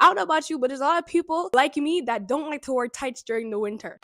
I don't know about you, but there's a lot of people like me that don't like to wear tights during the winter.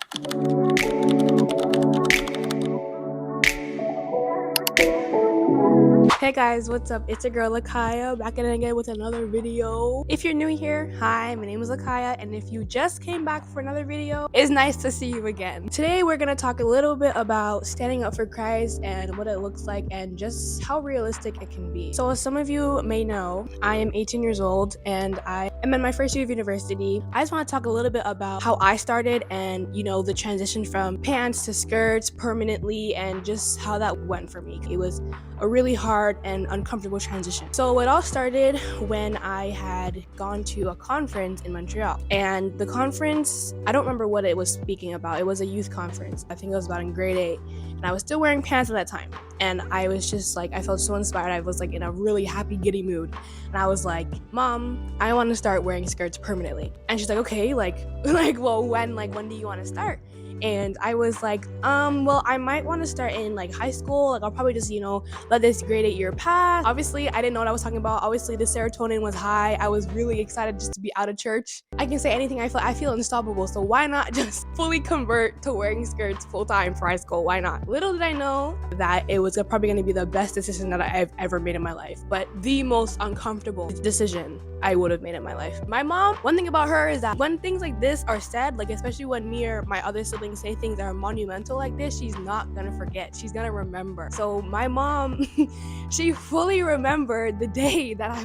Hey guys, what's up? It's your girl Lachia back in again with another video. If you're new here, hi, my name is Lachia, and if you just came back for another video, it's nice to see you again. Today we're gonna talk a little bit about standing up for Christ and what it looks like and just how realistic it can be. So as some of you may know, I am 18 years old and I am in my first year of university. I just want to talk a little bit about how I started and the transition from pants to skirts permanently and just how that went for me. It was a really hard and uncomfortable transition. So it all started when I had gone to a conference in Montreal. And the conference, I don't remember what it was speaking about. It was a youth conference. I think it was about in grade 8. And I was still wearing pants at that time. And I was just like, I felt so inspired. I was like in a really happy, giddy mood. And I was like, Mom, I want to start wearing skirts permanently. And she's like, okay, well, when do you want to start? And I was like, well, I might want to start in high school. I'll probably just, let this grade 8 year pass. Obviously, I didn't know what I was talking about. Obviously, the serotonin was high. I was really excited just to be out of church. I can say anything. I feel unstoppable. So why not just fully convert to wearing skirts full time for high school? Why not? Little did I know that it was probably going to be the best decision that I've ever made in my life, but the most uncomfortable decision I would have made in my life. My mom, one thing about her is that when things like this are said, especially when me or my other siblings say things that are monumental like this, she's not gonna forget. She's gonna remember. So my mom, she fully remembered the day that I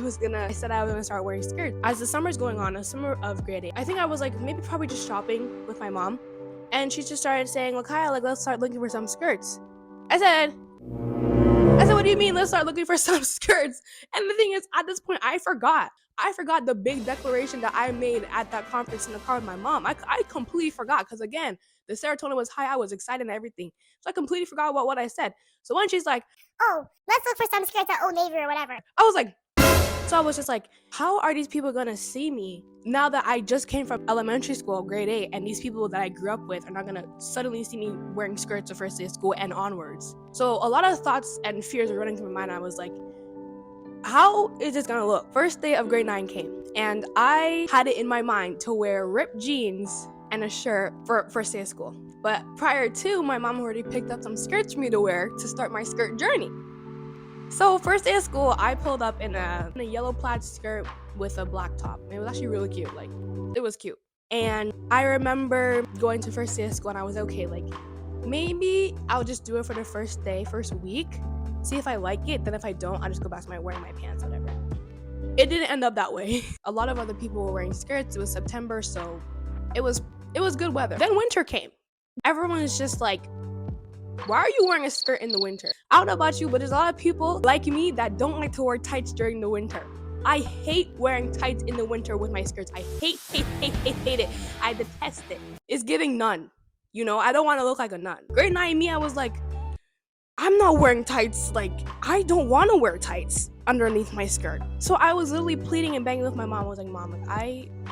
said I was gonna start wearing skirts. As the summer's going on, a summer of grade 8, I think I was probably just shopping with my mom, and she just started saying, Lachia, let's start looking for some skirts. I said, what do you mean? Let's start looking for some skirts. And the thing is, at this point, I forgot the big declaration that I made at that conference in the car with my mom. I completely forgot because, again, the serotonin was high. I was excited and everything. So I completely forgot about what I said. So when she's like, oh, let's look for some skirts at Old Navy or whatever, I was like, so I was just like, how are these people going to see me now that I just came from elementary school, grade 8, and these people that I grew up with are not going to suddenly see me wearing skirts the first day of school and onwards? So a lot of thoughts and fears were running through my mind. I was like, how is this gonna look? First day of grade 9 came, and I had it in my mind to wear ripped jeans and a shirt for first day of school. But prior to, my mom already picked up some skirts for me to wear to start my skirt journey. So first day of school, I pulled up in a yellow plaid skirt with a black top. It was actually really cute. It was cute. And I remember going to first day of school, and I was okay, maybe I'll just do it for the first week. See if I like it, then if I don't, I'll just go back to wearing my pants, whatever. It didn't end up that way. A lot of other people were wearing skirts. It was September, so it was good weather. Then winter came. Everyone was just like, why are you wearing a skirt in the winter? I don't know about you, but there's a lot of people like me that don't like to wear tights during the winter. I hate wearing tights in the winter with my skirts. I hate it. I detest it. It's giving nun. I don't want to look like a nun. Grade 9 me, I was like, I'm not wearing tights. I don't want to wear tights underneath my skirt. So I was literally pleading and begging with my mom. I was like, Mom,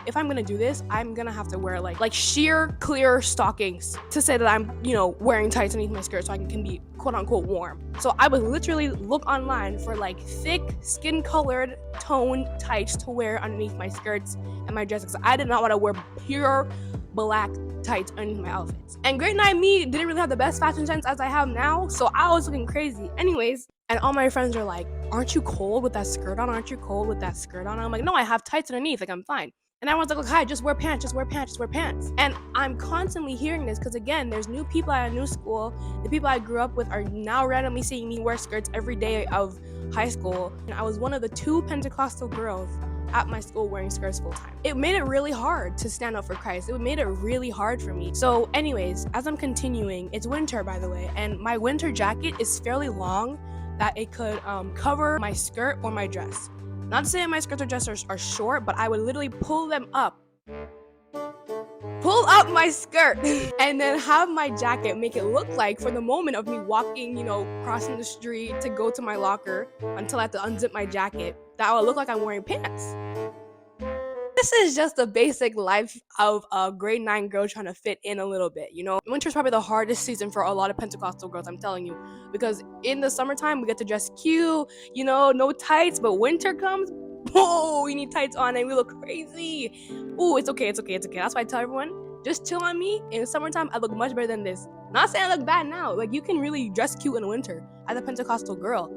if I'm gonna do this, I'm gonna have to wear sheer clear stockings to say that I'm, wearing tights underneath my skirt so I can be quote unquote warm. So I would literally look online for thick, skin colored, toned tights to wear underneath my skirts and my dresses. I did not want to wear pure black tights underneath my outfits. And grade 9 me didn't really have the best fashion sense as I have now, so I was looking crazy. Anyways, and all my friends are like, aren't you cold with that skirt on? Aren't you cold with that skirt on? And I'm like, no, I have tights underneath, I'm fine. And everyone's like, hi, just wear pants, just wear pants, just wear pants. And I'm constantly hearing this because, again, there's new people at a new school. The people I grew up with are now randomly seeing me wear skirts every day of high school. And I was one of the 2 Pentecostal girls at my school wearing skirts full time. It made it really hard to stand up for Christ. It made it really hard for me. So anyways, as I'm continuing, it's winter, by the way, and my winter jacket is fairly long that it could cover my skirt or my dress. Not to say my skirts or dresses are short, but I would literally pull up my skirt and then have my jacket make it look like, for the moment of me walking, crossing the street to go to my locker until I have to unzip my jacket, that I would look like I'm wearing pants. This is just the basic life of a grade 9 girl trying to fit in a little bit, Winter's probably the hardest season for a lot of Pentecostal girls, I'm telling you, because in the summertime we get to dress cute, no tights, but winter comes, oh, you need tights on and we look crazy. Oh, it's okay. That's why I tell everyone, just chill on me. In summertime, I look much better than this. Not saying I look bad now. Like, you can really dress cute in winter as a Pentecostal girl,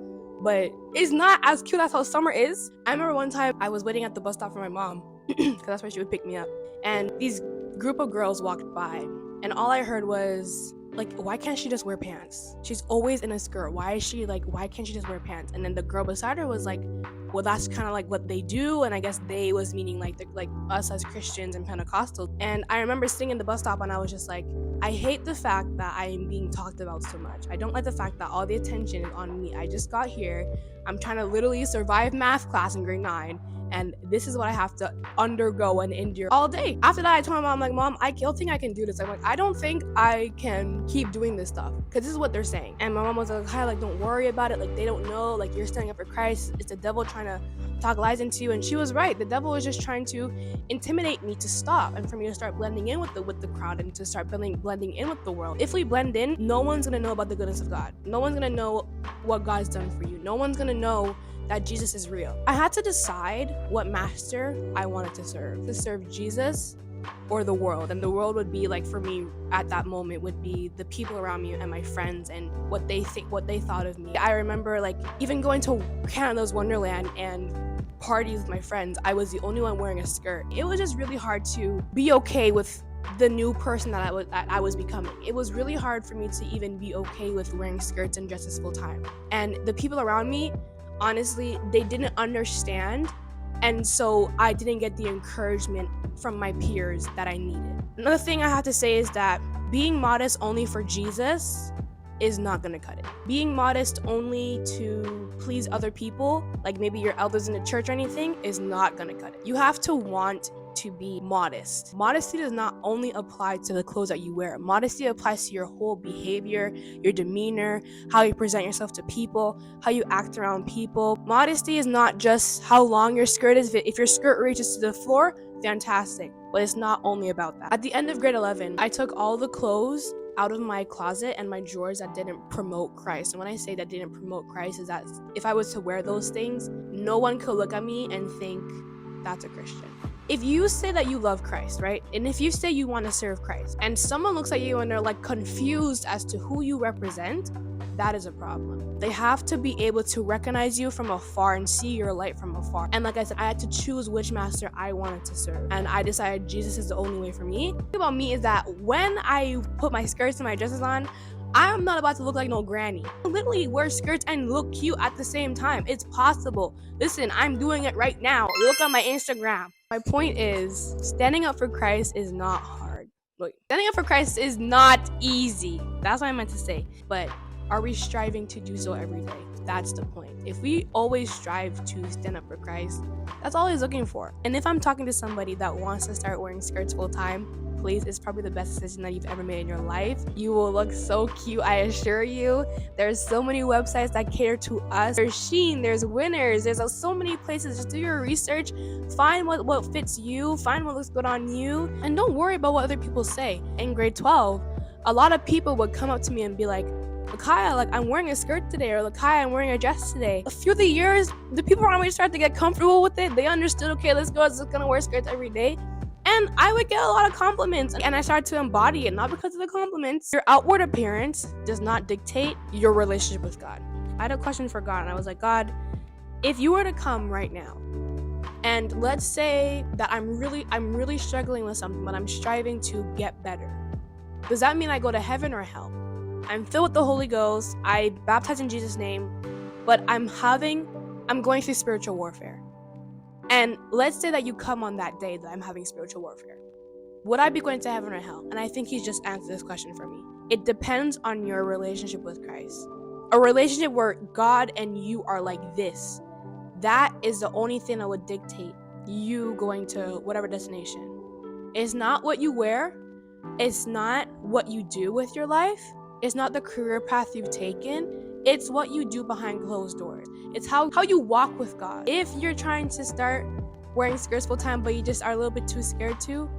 but it's not as cute as how summer is. I remember one time I was waiting at the bus stop for my mom because that's where she would pick me up, and these group of girls walked by, and all I heard was like, why can't she just wear pants? She's always in a skirt. Why can't she just wear pants? And then the girl beside her was like, well, that's kind of like what they do. And I guess they was meaning like us as Christians and Pentecostals. And I remember sitting in the bus stop and I was just like, I hate the fact that I am being talked about so much. I don't like the fact that all the attention is on me. I just got here. I'm trying to literally survive math class in grade 9. And this is what I have to undergo and endure all day. After that, I told my mom, like, Mom, I don't think I can do this. I'm like, I don't think I can keep doing this stuff, because this is what they're saying. And my mom was like, hi, like, don't worry about it. Like, they don't know. Like, you're standing up for Christ. It's the devil trying to talk lies into you. And she was right. The devil was just trying to intimidate me to stop and for me to start blending in with the crowd and to start blending in with the world. If we blend in, no one's gonna know about the goodness of God. No one's gonna know what God's done for you. No one's gonna know that Jesus is real. I had to decide what master I wanted to serve Jesus or the world. And the world would be, like, for me at that moment, would be the people around me and my friends and what they thought of me. I remember, like, even going to Canada's Wonderland and parties with my friends, I was the only one wearing a skirt. It was just really hard to be okay with the new person that I was becoming. It was really hard for me to even be okay with wearing skirts and dresses full time. And the people around me, honestly, they didn't understand, and so I didn't get the encouragement from my peers that I needed. Another thing I have to say is that being modest only for Jesus is not gonna cut it. Being modest only to please other people, like maybe your elders in the church or anything, is not gonna cut it. You have to want to be modest. Modesty does not only apply to the clothes that you wear. Modesty applies to your whole behavior, your demeanor, how you present yourself to people, how you act around people. Modesty is not just how long your skirt is. If your skirt reaches to the floor, fantastic. But it's not only about that. At the end of grade 11, I took all the clothes out of my closet and my drawers that didn't promote Christ. And when I say that didn't promote Christ, is that if I was to wear those things, no one could look at me and think that's a Christian. If you say that you love Christ, right? And if you say you want to serve Christ, and someone looks at you and they're like confused as to who you represent, that is a problem. They have to be able to recognize you from afar and see your light from afar. And like I said, I had to choose which master I wanted to serve. And I decided Jesus is the only way for me. The thing about me is that when I put my skirts and my dresses on, I'm not about to look like no granny. I literally wear skirts and look cute at the same time. It's possible. Listen, I'm doing it right now. Look on my Instagram. My point is, standing up for Christ is not hard. Look, standing up for Christ is not easy. That's what I meant to say. But are we striving to do so every day? That's the point. If we always strive to stand up for Christ, that's all he's looking for. And if I'm talking to somebody that wants to start wearing skirts full time, please, it's probably the best decision that you've ever made in your life. You will look so cute, I assure you. There's so many websites that cater to us. There's Shein, there's Winners, there's so many places. Just do your research, find what fits you, find what looks good on you, and don't worry about what other people say. In grade 12, a lot of people would come up to me and be like, Lachia, like, I'm wearing a skirt today, or Lachia, I'm wearing a dress today. A few of the years, the people around me started to get comfortable with it. They understood, okay, this girl is gonna wear skirts every day. And I would get a lot of compliments, and I started to embody it, not because of the compliments. Your outward appearance does not dictate your relationship with God. I had a question for God, and I was like, God, if you were to come right now, and let's say that I'm really struggling with something, but I'm striving to get better, does that mean I go to heaven or hell? I'm filled with the Holy Ghost, I baptize in Jesus' name, but I'm going through spiritual warfare. And let's say that you come on that day that I'm having spiritual warfare. Would I be going to heaven or hell? And I think he's just answered this question for me. It depends on your relationship with Christ. A relationship where God and you are like this. That is the only thing that would dictate you going to whatever destination. It's not what you wear. It's not what you do with your life. It's not the career path you've taken. It's what you do behind closed doors. It's how you walk with God. If you're trying to start wearing skirts full time, but you just are a little bit too scared to,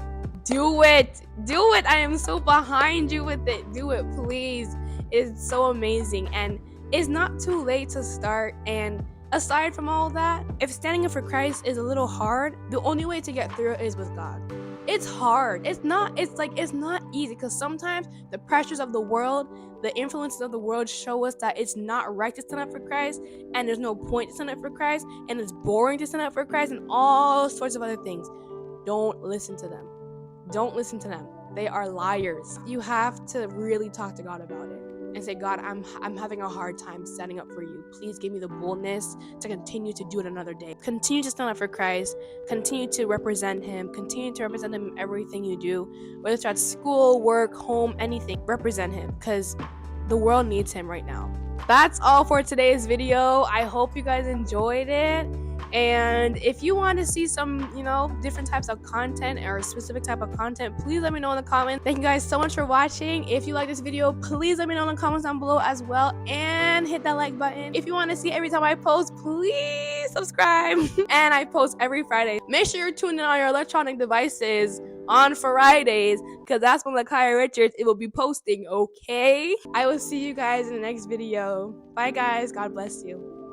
do it. Do it. I am so behind you with it. Do it, please. It's so amazing. And it's not too late to start. And aside from all that, if standing up for Christ is a little hard, the only way to get through it is with God. It's hard. It's not easy, because sometimes the pressures of the world, the influences of the world show us that it's not right to stand up for Christ, and there's no point to stand up for Christ, and it's boring to stand up for Christ, and all sorts of other things. Don't listen to them. Don't listen to them. They are liars. You have to really talk to God about it and say, God, I'm having a hard time standing up for you. Please give me the boldness to continue to do it another day. Continue to stand up for Christ. Continue to represent him. Continue to represent him in everything you do, whether it's at school, work, home, anything. Represent him, because the world needs him right now. That's all for today's video. I hope you guys enjoyed it. And if you want to see some, different types of content or a specific type of content, please let me know in the comments. Thank you guys so much for watching. If you like this video, please let me know in the comments down below as well, and hit that like button. If you want to see every time I post, please subscribe. And I post every Friday. Make sure you're tuned in on your electronic devices on Fridays, because that's when Lachia Richards will be posting, okay? I will see you guys in the next video. Bye guys, God bless you.